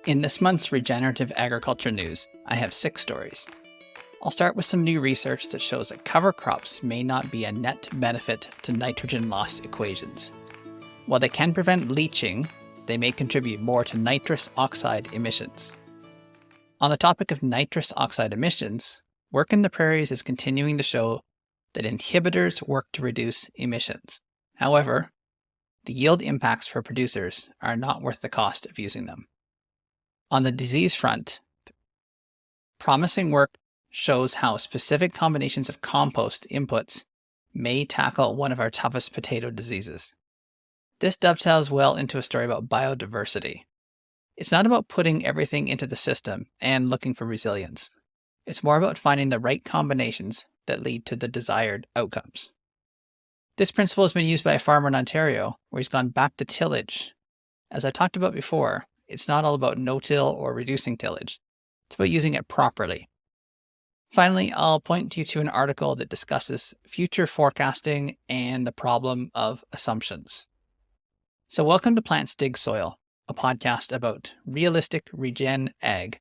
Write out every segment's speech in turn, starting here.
In this month's regenerative agriculture news, I have 6 stories. I'll start with some new research that shows that cover crops may not be a net benefit to nitrogen loss equations. While they can prevent leaching, they may contribute more to nitrous oxide emissions. On the topic of nitrous oxide emissions, work in the prairies is continuing to show that inhibitors work to reduce emissions. However, the yield impacts for producers are not worth the cost of using them. On the disease front, promising work shows how specific combinations of compost inputs may tackle one of our toughest potato diseases. This dovetails well into a story about biodiversity. It's not about putting everything into the system and looking for resilience. It's more about finding the right combinations that lead to the desired outcomes. This principle has been used by a farmer in Ontario, where he's gone back to tillage. As I talked about before, it's not all about no-till or reducing tillage. It's about using it properly. Finally, I'll point you to an article that discusses future forecasting and the problem of assumptions. So welcome to Plants Dig Soil, a podcast about realistic regen ag.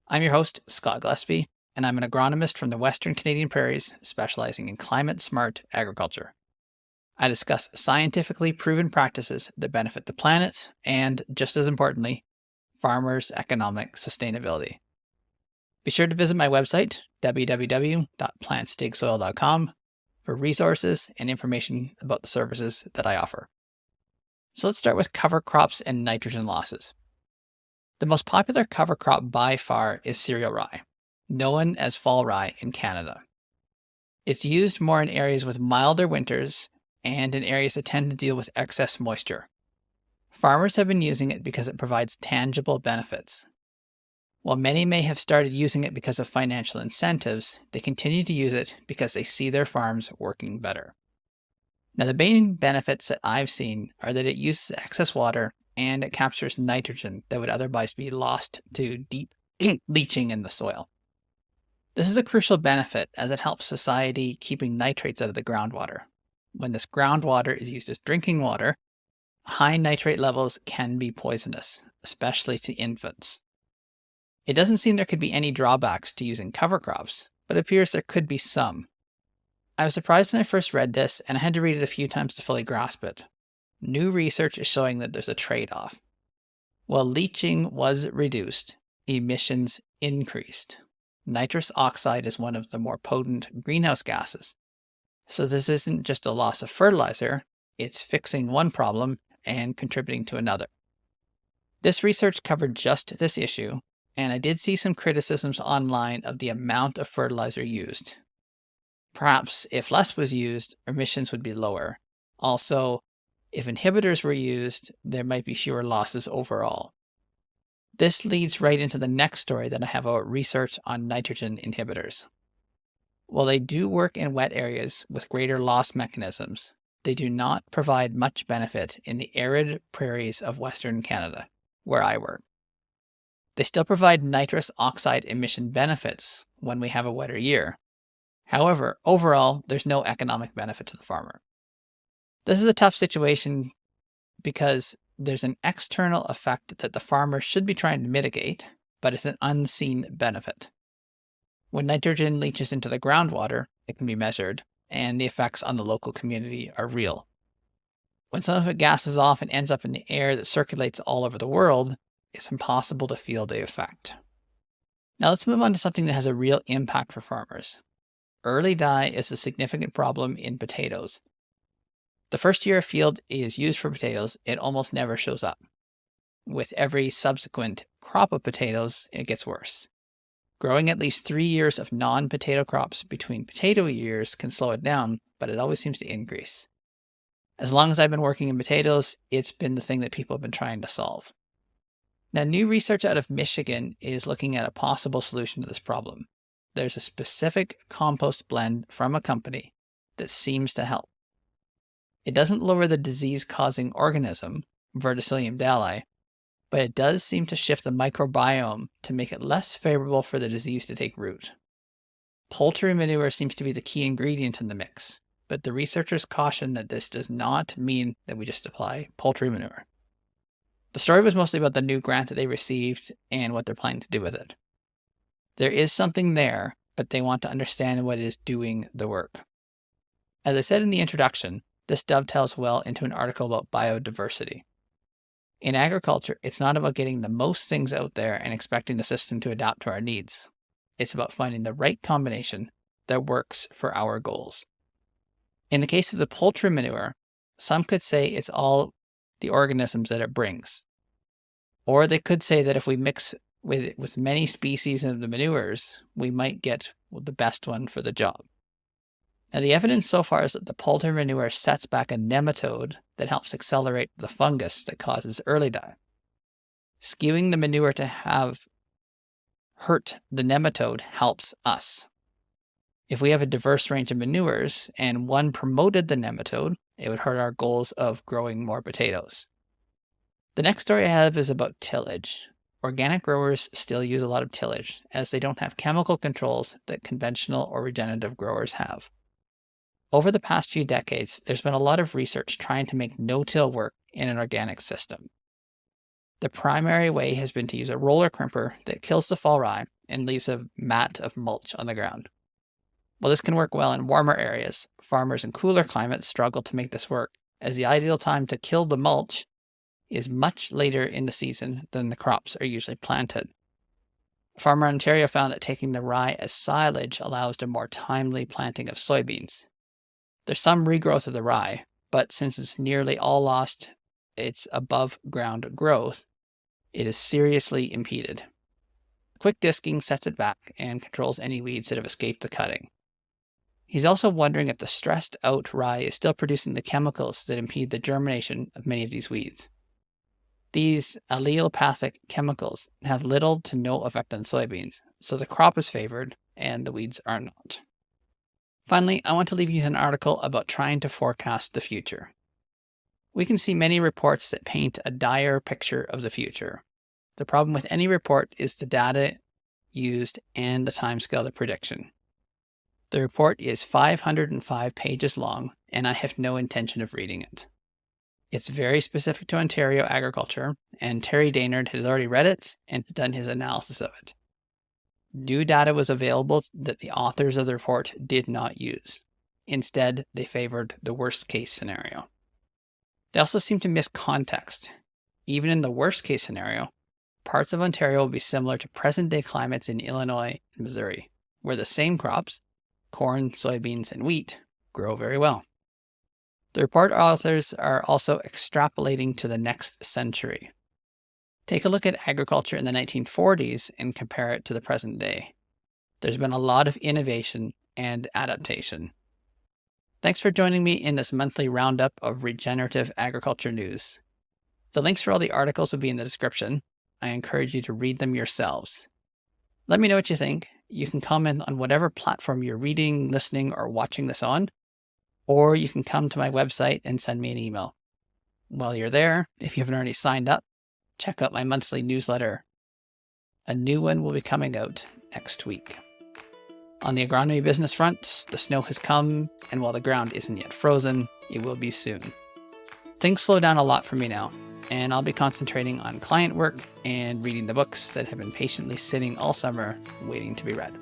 I'm your host, Scott Gillespie, and I'm an agronomist from the Western Canadian Prairies, specializing in climate-smart agriculture. I discuss scientifically proven practices that benefit the planet and, just as importantly, farmers' economic sustainability. Be sure to visit my website, www.plantsdigsoil.com, for resources and information about the services that I offer. So let's start with cover crops and nitrogen losses. The most popular cover crop by far is cereal rye, known as fall rye in Canada. It's used more in areas with milder winters and in areas that tend to deal with excess moisture. Farmers have been using it because it provides tangible benefits. While many may have started using it because of financial incentives, they continue to use it because they see their farms working better. Now, the main benefits that I've seen are that it uses excess water and it captures nitrogen that would otherwise be lost to deep leaching in the soil. This is a crucial benefit as it helps society keeping nitrates out of the groundwater. When this groundwater is used as drinking water, high nitrate levels can be poisonous, especially to infants. It doesn't seem there could be any drawbacks to using cover crops, but it appears there could be some. I was surprised when I first read this, and I had to read it a few times to fully grasp it. New research is showing that there's a trade-off. While leaching was reduced, emissions increased. Nitrous oxide is one of the more potent greenhouse gases. So this isn't just a loss of fertilizer, it's fixing one problem and contributing to another. This research covered just this issue, and I did see some criticisms online of the amount of fertilizer used. Perhaps if less was used, emissions would be lower. Also, if inhibitors were used, there might be fewer losses overall. This leads right into the next story that I have about research on nitrogen inhibitors. While they do work in wet areas with greater loss mechanisms, they do not provide much benefit in the arid prairies of Western Canada, where I work. They still provide nitrous oxide emission benefits when we have a wetter year. However, overall, there's no economic benefit to the farmer. This is a tough situation because there's an external effect that the farmer should be trying to mitigate, but it's an unseen benefit. When nitrogen leaches into the groundwater, it can be measured, and the effects on the local community are real. When some of it gases off and ends up in the air that circulates all over the world, it's impossible to feel the effect. Now let's move on to something that has a real impact for farmers. Early die is a significant problem in potatoes. The first year a field is used for potatoes, it almost never shows up. With every subsequent crop of potatoes, it gets worse. Growing at least 3 years of non-potato crops between potato years can slow it down, but it always seems to increase. As long as I've been working in potatoes, it's been the thing that people have been trying to solve. Now, new research out of Michigan is looking at a possible solution to this problem. There's a specific compost blend from a company that seems to help. It doesn't lower the disease-causing organism, Verticillium dali, but it does seem to shift the microbiome to make it less favorable for the disease to take root. Poultry manure seems to be the key ingredient in the mix, but the researchers caution that this does not mean that we just apply poultry manure. The story was mostly about the new grant that they received and what they're planning to do with it. There is something there, but they want to understand what is doing the work. As I said in the introduction, this dovetails well into an article about biodiversity. In agriculture, it's not about getting the most things out there and expecting the system to adapt to our needs. It's about finding the right combination that works for our goals. In the case of the poultry manure, some could say it's all the organisms that it brings. Or they could say that if we mix with many species of the manures, we might get the best one for the job. Now, the evidence so far is that the poultry manure sets back a nematode that helps accelerate the fungus that causes early die. Skewing the manure to have hurt the nematode helps us. If we have a diverse range of manures and one promoted the nematode, it would hurt our goals of growing more potatoes. The next story I have is about tillage. Organic growers still use a lot of tillage as they don't have chemical controls that conventional or regenerative growers have. Over the past few decades, there's been a lot of research trying to make no-till work in an organic system. The primary way has been to use a roller crimper that kills the fall rye and leaves a mat of mulch on the ground. While this can work well in warmer areas, farmers in cooler climates struggle to make this work, as the ideal time to kill the mulch is much later in the season than the crops are usually planted. A farmer in Ontario found that taking the rye as silage allows a more timely planting of soybeans. There's some regrowth of the rye, but since it's nearly all lost its above ground growth, it is seriously impeded. Quick disking sets it back and controls any weeds that have escaped the cutting. He's also wondering if the stressed out rye is still producing the chemicals that impede the germination of many of these weeds. These allelopathic chemicals have little to no effect on soybeans, so the crop is favored and the weeds are not. Finally, I want to leave you an article about trying to forecast the future. We can see many reports that paint a dire picture of the future. The problem with any report is the data used and the timescale of the prediction. The report is 505 pages long, and I have no intention of reading it. It's very specific to Ontario agriculture, and Terry Daynard has already read it and done his analysis of it. New data was available that the authors of the report did not use. Instead, they favored the worst-case scenario. They also seem to miss context. Even in the worst-case scenario, parts of Ontario will be similar to present-day climates in Illinois and Missouri, where the same crops, corn, soybeans, and wheat, grow very well. The report authors are also extrapolating to the next century. Take a look at agriculture in the 1940s and compare it to the present day. There's been a lot of innovation and adaptation. Thanks for joining me in this monthly roundup of regenerative agriculture news. The links for all the articles will be in the description. I encourage you to read them yourselves. Let me know what you think. You can comment on whatever platform you're reading, listening, or watching this on, or you can come to my website and send me an email. While you're there, if you haven't already signed up, check out my monthly newsletter. A new one will be coming out next week. On the agronomy business front, the snow has come, and while the ground isn't yet frozen, it will be soon. Things slow down a lot for me now, and I'll be concentrating on client work and reading the books that have been patiently sitting all summer waiting to be read.